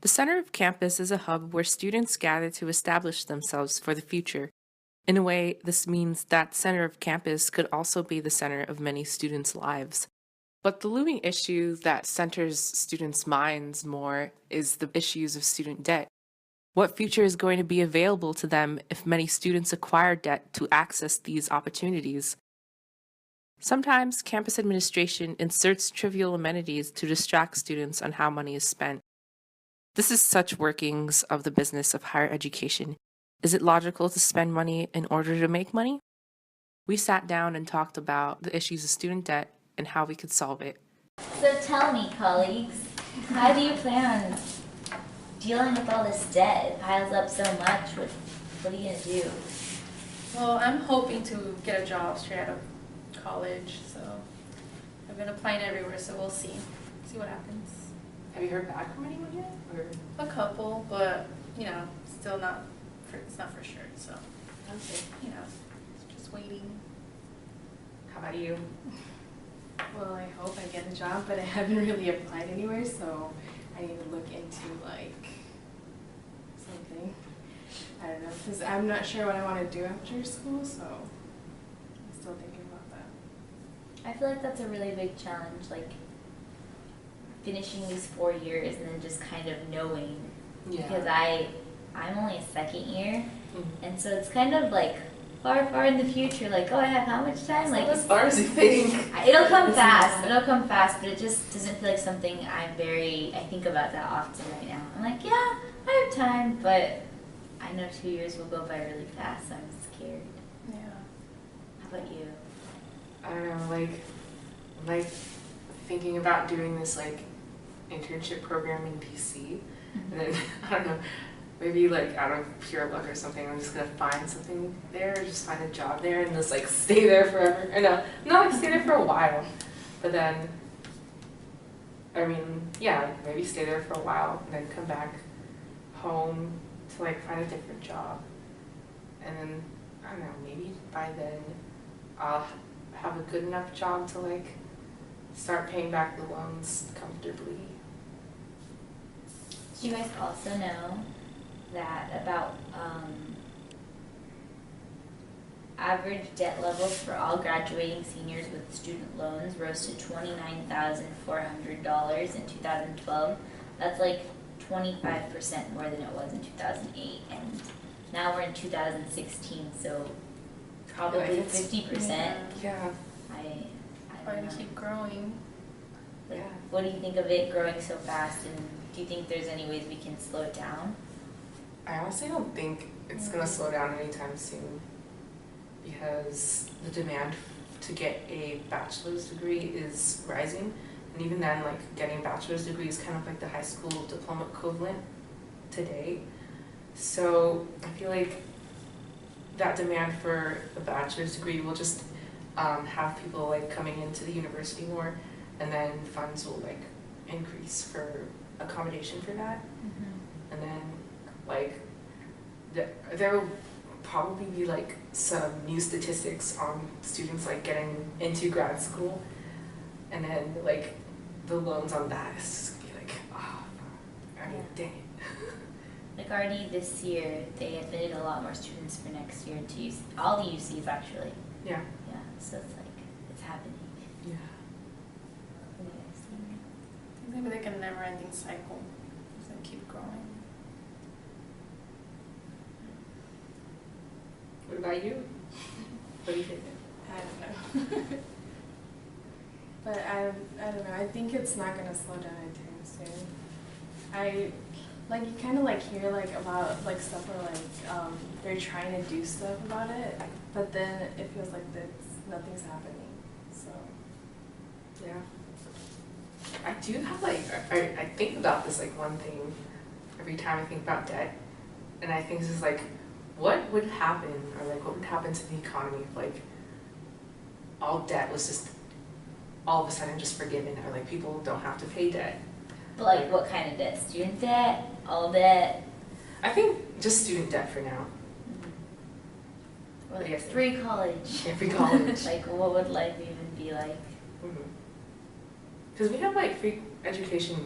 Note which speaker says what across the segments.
Speaker 1: The center of campus is a hub where students gather to establish themselves for the future. In a way, this means that center of campus could also be the center of many students' lives. But the looming issue that centers students' minds more is the issues of student debt. What future is going to be available to them if many students acquire debt to access these opportunities? Sometimes campus administration inserts trivial amenities to distract students on how money is spent. This is such workings of the business of higher education. Is it logical to spend money in order to make money? We sat down and talked about the issues of student debt and how we could solve it.
Speaker 2: So tell me, colleagues, how do you plan on dealing with all this debt? It piles up so much. What are you going to do?
Speaker 3: Well, I'm hoping to get a job straight out of college, so I've been applying everywhere, so we'll see what happens.
Speaker 1: Have you heard back from anyone yet? Or?
Speaker 3: A couple, but still it's not for sure, so
Speaker 1: Okay.
Speaker 3: just waiting.
Speaker 1: How about you?
Speaker 4: Well, I hope I get a job, but I haven't really applied anywhere, so I need to look into something. I don't know, because I'm not sure what I want to do after school, so I'm still thinking about that.
Speaker 2: I feel like that's a really big challenge, like finishing these 4 years and then just kind of knowing.
Speaker 1: Yeah.
Speaker 2: Because I'm only a second year,
Speaker 1: Mm-hmm.
Speaker 2: and so it's kind of like far in the future, like, oh, I have how much time? Like,
Speaker 1: As far as you think.
Speaker 2: It'll come fast, but it just doesn't feel like something I think about that often right now. I'm like, yeah, I have time, but I know 2 years will go by really fast, so I'm scared.
Speaker 3: Yeah.
Speaker 2: How about you?
Speaker 5: I don't know, like thinking about doing this internship program in DC, and then I don't know, maybe out of pure luck or something, I'm just gonna find something there, just find a job there, and just stay there forever. Or no, not stay there for a while, but then, I mean, yeah, maybe stay there for a while and then come back home to find a different job, and then I don't know, maybe by then I'll have a good enough job to start paying back the loans comfortably.
Speaker 2: Do you guys also know that about average debt levels for all graduating seniors with student loans rose to $29,400 in 2012. That's 25% more than it was in 2008, and now we're in 2016, so probably 50%.
Speaker 5: Yeah.
Speaker 2: I
Speaker 3: Trying
Speaker 2: don't
Speaker 3: to
Speaker 2: know.
Speaker 3: keep growing.
Speaker 2: Like,
Speaker 5: Yeah.
Speaker 2: what do you think of it growing so fast, and do you think there's any ways we can slow it down?
Speaker 5: I honestly don't think it's gonna slow down anytime soon, because the demand to get a bachelor's degree is rising, and even then, getting a bachelor's degree is kind of like the high school diploma equivalent today. So I feel like that demand for a bachelor's degree will just have people coming into the university more, and then funds will increase for accommodation for that. And then there will probably be some new statistics on students getting into grad school, and then the loans on that is just gonna be oh, I mean, dang it.
Speaker 2: Already this year, they admitted a lot more students for next year to all the UCs actually.
Speaker 5: Yeah.
Speaker 2: Yeah, so it's happening.
Speaker 5: Yeah.
Speaker 2: What do you guys think?
Speaker 3: Maybe like a never-ending cycle. Just keep growing.
Speaker 5: What about you? What do you think?
Speaker 4: I don't know. But I don't know, I think it's not going to slow down anytime soon. You kind of hear about stuff where they're trying to do stuff about it, but then it feels like nothing's happening, so.
Speaker 5: Yeah. I do have I think about this one thing every time I think about debt, and I think this is what would happen, or what would happen to the economy if all debt was just all of a sudden just forgiven, or people don't have to pay debt.
Speaker 2: But what kind of debt? Student debt? All debt?
Speaker 5: I think just student debt for now.
Speaker 2: Or
Speaker 5: Yes.
Speaker 2: free college?
Speaker 5: Yeah, free college.
Speaker 2: What would life even be like?
Speaker 5: Because we have free education,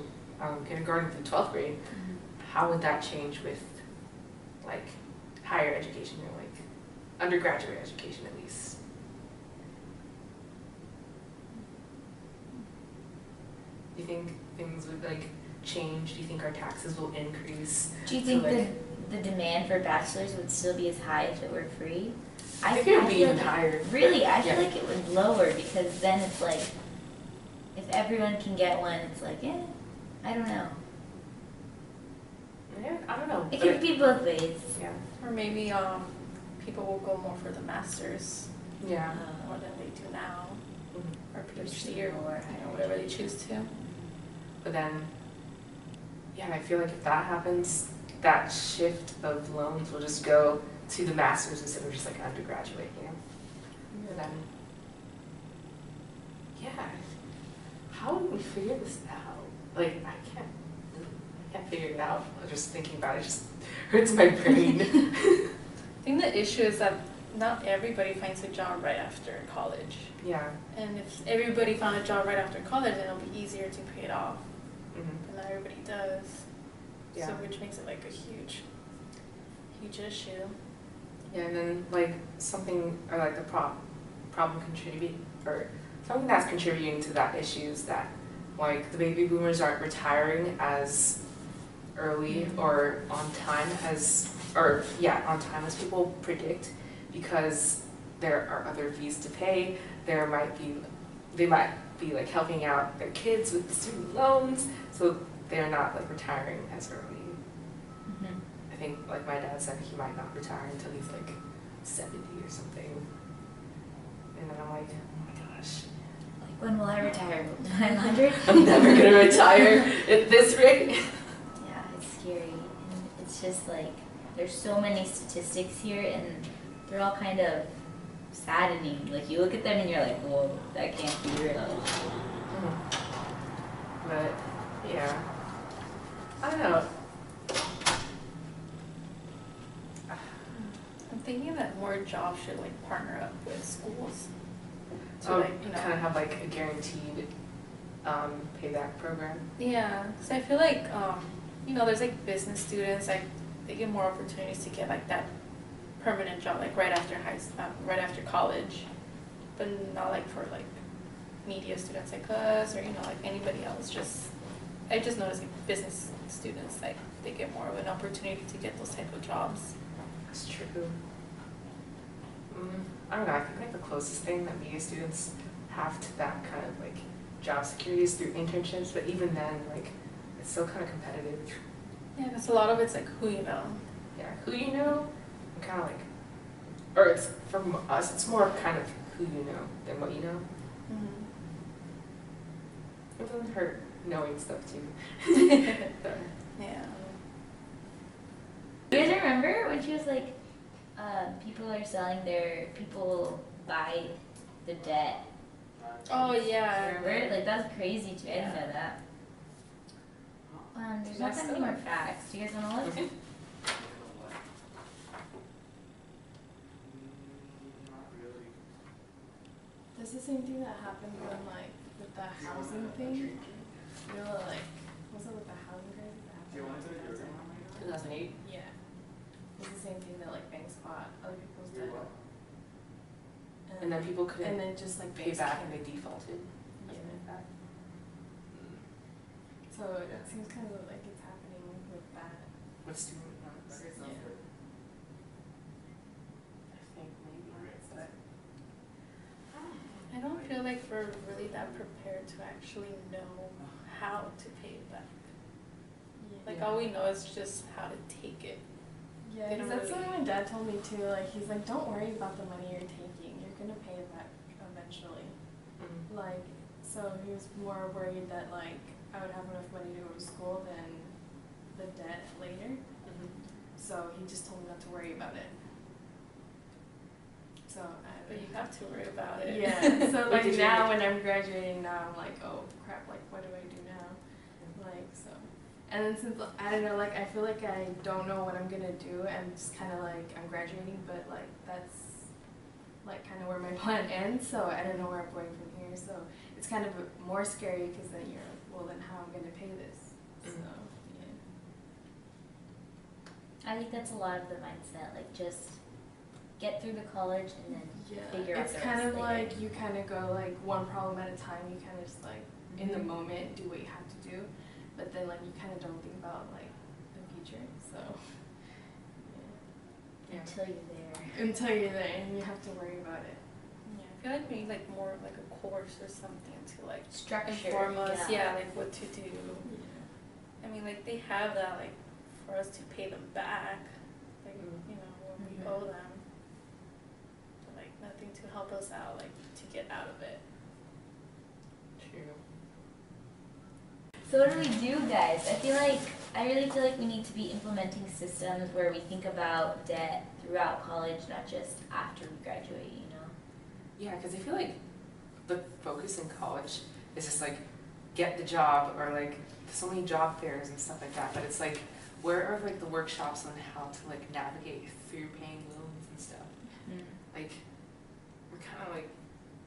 Speaker 5: kindergarten through 12th grade, how would that change with like higher education or like undergraduate education at least? Do you think things would like change? Do you think our taxes will increase?
Speaker 2: Do you think the demand for bachelors would still be as high if it were free?
Speaker 5: I think it would be
Speaker 2: feel
Speaker 5: even
Speaker 2: like-
Speaker 5: higher.
Speaker 2: Really, I
Speaker 5: Yeah.
Speaker 2: feel like it would lower because then it's like, if everyone can get one, it's like, I don't know.
Speaker 5: Yeah, I don't know.
Speaker 2: It
Speaker 5: but
Speaker 2: could be both ways.
Speaker 5: yeah.
Speaker 3: Or maybe people will go more for the masters
Speaker 5: Yeah.
Speaker 3: more than they do now,
Speaker 5: Mhm.
Speaker 3: or PhD or whatever they choose to.
Speaker 5: But then, yeah, I feel like if that happens, that shift of loans will just go to the masters instead of just like undergraduate, you know? And then, yeah, how would we figure this out? Like, I can't figure it out. Just thinking about it just hurts my brain.
Speaker 3: I think the issue is that not everybody finds a job right after college.
Speaker 5: Yeah.
Speaker 3: And if everybody found a job right after college, then it'll be easier to pay it off.
Speaker 5: Mhm.
Speaker 3: But not everybody does.
Speaker 5: Yeah.
Speaker 3: So which makes it like a huge issue.
Speaker 5: Yeah, and then like something or like the problem contributing or something that's contributing to that issue is that like the baby boomers aren't retiring as early or on time as people predict because there are other fees to pay. They might be like helping out their kids with student loans, so they're not like retiring as early.
Speaker 2: Mhm.
Speaker 5: I think like my dad said he might not retire until he's like 70 or something. And then I'm like, oh my gosh.
Speaker 2: Like, when will I retire? When I'm 100?
Speaker 5: I'm never gonna retire at this rate.
Speaker 2: Yeah, it's scary. And it's just like, there's so many statistics here and they're all kind of saddening. Like, you look at them and you're like, whoa, that can't be real.
Speaker 5: But yeah, I don't know.
Speaker 3: I'm thinking that more jobs should like partner up with schools to
Speaker 5: So
Speaker 3: like,
Speaker 5: kind of have like a guaranteed payback program.
Speaker 3: Yeah, because I feel like, there's like business students, like they get more opportunities to get like that permanent job, like right after college, but not like for like media students like us or like anybody else. I just noticed like business students, like they get more of an opportunity to get those type of jobs.
Speaker 5: That's true. I don't know. I think like the closest thing that media students have to that kind of like job security is through internships, but even then, like it's still kind of competitive.
Speaker 3: Yeah, because a lot of it's like who you know.
Speaker 5: Yeah, who you know, and kind of like, or it's from us. It's more kind of who you know than what you know.
Speaker 3: Mm-hmm.
Speaker 5: It doesn't hurt knowing stuff too. So,
Speaker 3: Yeah.
Speaker 2: You guys remember when she was like, people buy the debt?
Speaker 3: Oh yeah.
Speaker 2: Remember? Like, that's crazy too. I didn't know that. There's not that many more facts. Do you guys want to look?
Speaker 5: okay.
Speaker 4: That's the same thing that happened when, like, with the housing thing. You know, like, was it with the housing crisis that happened?
Speaker 5: 2008.
Speaker 4: Yeah. It's the same thing that, like, banks bought other people's debt.
Speaker 5: And then people couldn't
Speaker 4: And then just, like,
Speaker 5: pay
Speaker 4: banks
Speaker 5: back
Speaker 4: can't-
Speaker 5: and they defaulted.
Speaker 4: Yeah.
Speaker 5: Something like that.
Speaker 4: So it seems kind of like it's happening with that.
Speaker 5: With student loans.
Speaker 4: Yeah.
Speaker 5: I think maybe. But
Speaker 3: I don't feel like we're really that prepared to actually know how to pay it back. Like all we know is just how to take it.
Speaker 4: Yeah,
Speaker 3: They
Speaker 4: 'cause
Speaker 3: don't
Speaker 4: that's
Speaker 3: really-
Speaker 4: what my dad told me too. Like, he's like, don't worry about the money you're taking. You're gonna pay it back eventually. Like, so he was more worried that like I would have enough money to go to school than the debt later. So he just told me not to worry about it. So
Speaker 3: But you have to worry about it.
Speaker 4: yeah. So like
Speaker 5: Did you-
Speaker 4: now when I'm graduating now, I'm like, oh crap! Like, what do I do now? Like so. And then since I don't know, like I feel like I don't know what I'm gonna do. I'm just kind of like I'm graduating, but like that's like kind of where my plan ends. So I don't know where I'm going from here. So it's kind of more scary because then you're like, well, then how am I gonna pay this? So yeah.
Speaker 2: I think that's a lot of the mindset, like just get through the college and then figure out
Speaker 4: It's
Speaker 2: the
Speaker 4: kind
Speaker 2: rest
Speaker 4: of
Speaker 2: later.
Speaker 4: like you kind of go like one problem at a time. You kind of just like in the moment do what you have to do, but then like you kind of don't think about like the future. So
Speaker 5: Yeah.
Speaker 2: Until you're there.
Speaker 4: until you're there and you have to worry about it.
Speaker 3: Yeah, I feel like we need like more of like a course or something to like
Speaker 2: Structure.
Speaker 3: inform us,
Speaker 2: yeah.
Speaker 3: like what to do. I mean, like they have that like for us to pay them back, like you know what we
Speaker 2: Mhm.
Speaker 3: owe them, but like nothing to help us out, like to get out of it.
Speaker 5: True.
Speaker 2: So what do we do, guys? I really feel like we need to be implementing systems where we think about debt throughout college, not just after we graduate, you know?
Speaker 5: Yeah, because I feel like the focus in college is just like get the job or like so many job fairs and stuff like that. But it's like where are like the workshops on how to like navigate through paying loans and stuff? Like we're kind of like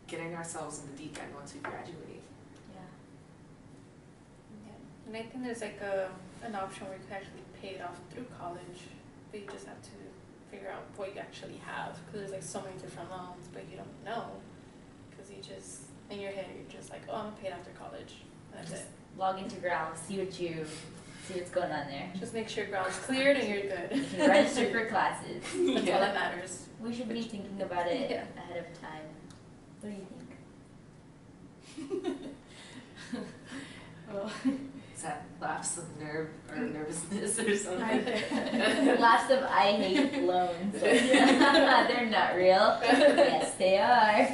Speaker 5: getting ourselves in the deep end once we graduate.
Speaker 2: Yeah.
Speaker 3: Yeah. And I think there's like an option where you can actually pay it off through college, but you just have to figure out what you actually have, because there's like so many different loans, but you don't know, because you just in your head you're just like, oh, I'm gonna pay it after college. That's it.
Speaker 2: Log into Growl, see what's going on there.
Speaker 3: Just make sure ground's cleared and you're good.
Speaker 2: You can register for classes.
Speaker 3: That's all that matters.
Speaker 2: We should be thinking about it
Speaker 3: Yeah.
Speaker 2: ahead of time. What do you think?
Speaker 4: Well,
Speaker 5: Is that laughs of nervousness or something?
Speaker 2: Lots of I hate loans. They're not real. Yes, they are.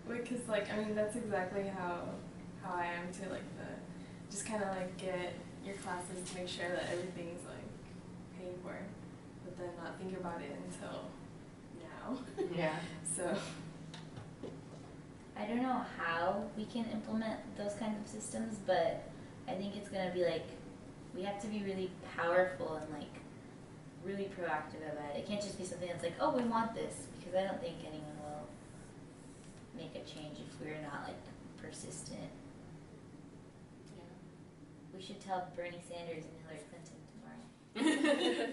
Speaker 4: because like I mean that's exactly how I am too. Like just kind of like get your classes to make sure that everything's like paid for, but then not think about it until now.
Speaker 5: Yeah.
Speaker 4: So
Speaker 2: I don't know how we can implement those kinds of systems, but I think it's gonna be like we have to be really powerful and like really proactive about it. It can't just be something that's like, oh, we want this, because I don't think anyone will make a change if we're not like persistent.
Speaker 5: Yeah.
Speaker 2: We should tell Bernie Sanders and Hillary Clinton tomorrow.